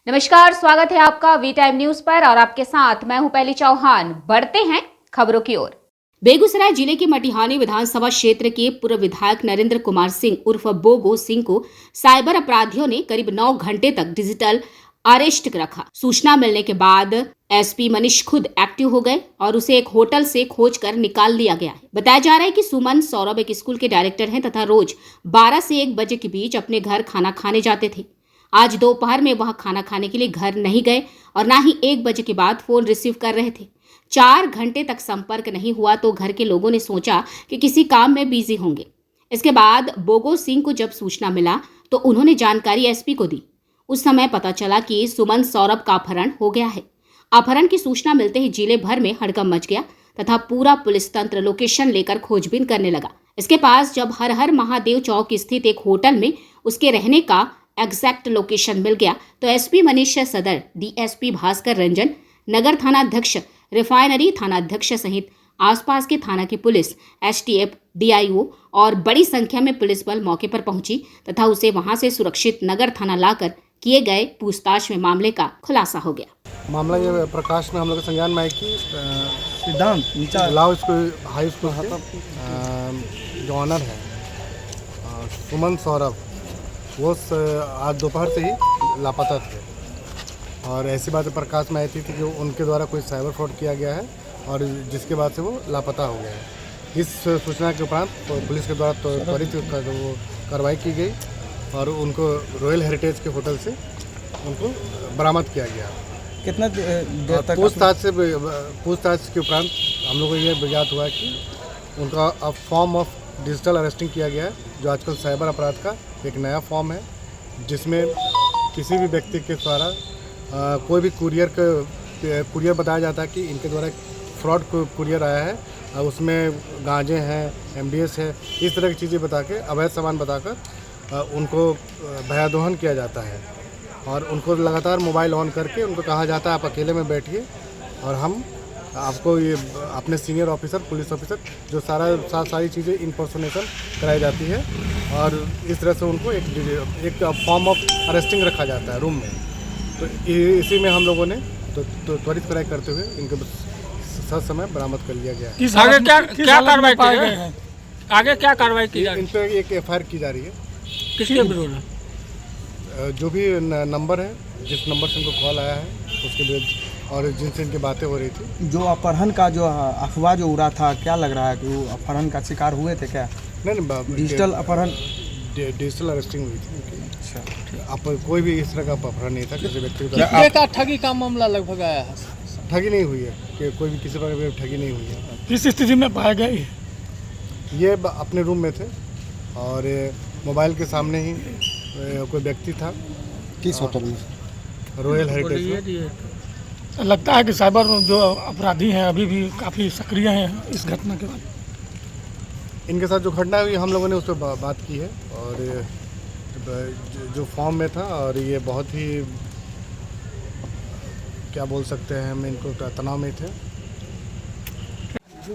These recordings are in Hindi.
नमस्कार, स्वागत है आपका वी टाइम न्यूज पर और आपके साथ मैं हूं पहली चौहान। बढ़ते हैं खबरों की ओर। बेगूसराय जिले के मटिहानी विधानसभा क्षेत्र के पूर्व विधायक नरेंद्र कुमार सिंह उर्फ बोगो सिंह को साइबर अपराधियों ने करीब 9 घंटे तक डिजिटल अरेस्ट रखा। सूचना मिलने के बाद एसपी मनीष खुद एक्टिव हो गए और उसे एक होटल से खोजकर निकाल लिया गया है। बताया जा रहा है कि सुमन सौरभ एक स्कूल के डायरेक्टर हैं तथा रोज 12 से 1 बजे के बीच अपने घर खाना खाने जाते थे। आज दोपहर में वह खाना खाने के लिए घर नहीं गए और ना ही 1 बजे के बाद फोन रिसीव कर रहे थे। 4 घंटे तक संपर्क नहीं हुआ तो घर के लोगों ने सोचा कि किसी काम में बिजी होंगे। इसके बाद बोगो सिंह को जब सूचना मिला तो उन्होंने जानकारी एसपी को दी। उस समय पता चला कि सुमन सौरभ का अपहरण हो गया है। अपहरण की सूचना मिलते ही जिले भर में हड़कंप मच गया तथा पूरा पुलिस तंत्र लोकेशन लेकर खोजबीन करने लगा। इसके पास जब हर हर महादेव चौक स्थित एक होटल में उसके रहने का एग्जैक्ट लोकेशन मिल गया तो एसपी मनीष सदर, डीएसपी भास्कर रंजन, नगर थाना अध्यक्ष, रिफाइनरी थाना अध्यक्ष सहित आसपास के थाना की पुलिस, एसटीएफ, डीआईओ और बड़ी संख्या में पुलिस बल मौके पर पहुंची तथा उसे वहां से सुरक्षित नगर थाना लाकर किए गए पूछताछ में मामले का खुलासा हो गया। मामला ये प्रकाश में हम लोग के संज्ञान में आया कि सिद्धांत लाव स्कूल हाई स्कूल जो ऑनर है सुमन सौरभ, वो आज दोपहर से ही लापता थे और ऐसी बातें प्रकाश में आई थी कि उनके द्वारा कोई साइबर फ्रॉड किया गया है और जिसके बाद से वो लापता हो गया है। इस सूचना के उपरांत पुलिस के द्वारा त्वरित कार्रवाई की गई और उनको रॉयल हेरिटेज के होटल से उनको बरामद किया गया। कितना देर तक पूछताछ के उपरांत हम लोगों को ये ज्ञात हुआ कि उनका अब फॉर्म ऑफ डिजिटल अरेस्टिंग किया गया है, जो आजकल साइबर अपराध का एक नया फॉर्म है, जिसमें किसी भी व्यक्ति के द्वारा कोई भी कुरियर बताया जाता है कि इनके द्वारा फ्रॉड कुरियर आया है, उसमें गांजे हैं, एमडीएस है, इस तरह की चीज़ें बता के अवैध सामान बताकर उनको भयादोहन किया जाता है और उनको लगातार मोबाइल ऑन करके उनको कहा जाता है आप अकेले में बैठिए और हम आपको ये अपने सीनियर ऑफिसर, पुलिस ऑफिसर जो सारी चीज़ें इन्फॉर्मेशन कराई जाती है और इस तरह से उनको एक फॉर्म ऑफ अरेस्टिंग रखा जाता है रूम में। तो इसी में हम लोगों ने तो त्वरित कार्रवाई करते हुए इनको सही समय बरामद कर लिया गया है। आगे क्या कार्रवाई की जा रही है? आगे क्या कार्रवाई की जा रही है? इन पर एक एफआईआर की जा रही है। किसके विरोध? जो भी नंबर है, जिस नंबर से उनको कॉल आया है उसके विरुद्ध और जिनसे इनकी बातें हो रही थी। जो अपहरण का जो अफवाह जो उड़ा था, क्या लग रहा है कि वो अपहरण का शिकार हुए थे क्या? नहीं, डिजिटल अपहरण, डिजिटल अरेस्टिंग हुई थी। अच्छा, आप कोई भी इस तरह का अपहरण नहीं था किसी व्यक्ति का ठगी का मामला लगभग आया है? ठगी नहीं हुई है कि कोई भी किसी प्रकार की ठगी नहीं हुई है। किस स्थिति में पाए गए? ये अपने रूम में थे और मोबाइल के सामने ही कोई व्यक्ति था। किस होटल में? रॉयल हेरिटेज में। लगता है कि साइबर जो अपराधी हैं अभी भी काफ़ी सक्रिय हैं इस घटना के बाद। इनके साथ जो घटना हुई हम लोगों ने उस पर बात की है और जो फॉर्म में था और ये बहुत ही क्या बोल सकते हैं, हम इनको तनाव में थे।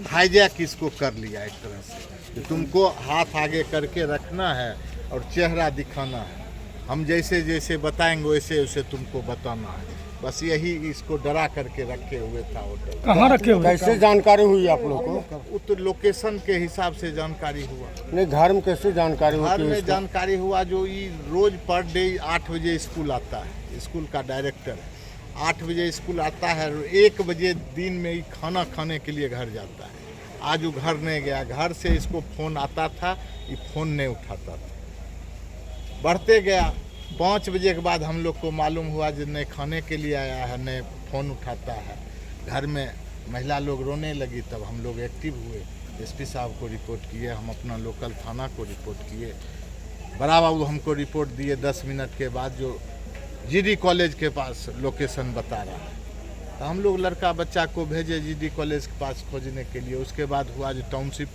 हाईजैक इसको कर लिया एक तरह से कि तुमको हाथ आगे करके रखना है और चेहरा दिखाना है, हम जैसे जैसे बताएंगे वैसे वैसे तुमको बताना है, बस यही इसको डरा करके रखे हुए था होटल। कहाँ रखे हुए? कैसे जानकारी हुई आप लोग को? वो तो लोकेशन के हिसाब से जानकारी हुआ। नहीं, घर में कैसे जानकारी घर हुई? में जानकारी हुआ जो ये रोज पर डे 8 बजे स्कूल आता है, स्कूल का डायरेक्टर है, 8 बजे स्कूल आता है और 1 बजे दिन में ही खाना खाने के लिए घर जाता है। आज वो घर नहीं गया, घर से इसको फ़ोन आता था, ये फ़ोन नहीं उठाता था, बढ़ते गया। 5 बजे के बाद हम लोग को मालूम हुआ जो नहीं खाने के लिए आया है, नहीं फ़ोन उठाता है। घर में महिला लोग रोने लगी, तब हम लोग एक्टिव हुए, एसपी साहब को रिपोर्ट किए, हम अपना लोकल थाना को रिपोर्ट किए। बड़ा बाबू हमको रिपोर्ट दिए 10 मिनट के बाद, जो जीडी कॉलेज के पास लोकेशन बता रहा है। तो हम लोग लड़का बच्चा को भेजे जीडी कॉलेज के पास खोजने के लिए। उसके बाद हुआ जो टाउनशिप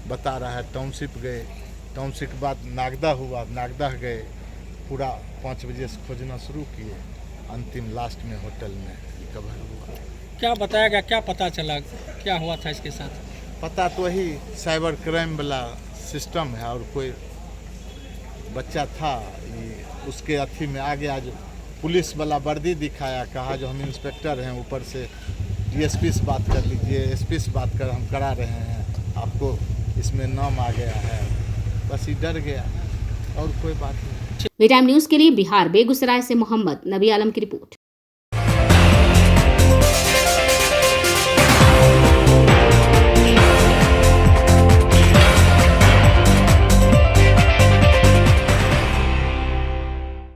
बता रहा है, टाउनशिप गए, टाउनशिप के बाद नागदा हुआ, नागदा गए, पूरा 5 बजे से खोजना शुरू किए, अंतिम लास्ट में होटल में रिकवर हुआ। क्या बताया गया, क्या पता चला, क्या हुआ था इसके साथ? पता तो वही साइबर क्राइम वाला सिस्टम है और कोई बच्चा था, उसके अथी में आ गया जो पुलिस वाला वर्दी दिखाया, कहा जो हम इंस्पेक्टर हैं, ऊपर से डीएसपी से बात कर लीजिए, एसपी से बात कर, हम करा रहे हैं, आपको इसमें नाम आ गया है। बस ही डर गया और कोई बात नहीं। वी टाइम न्यूज के लिए बिहार बेगूसराय से मोहम्मद नबी आलम की रिपोर्ट।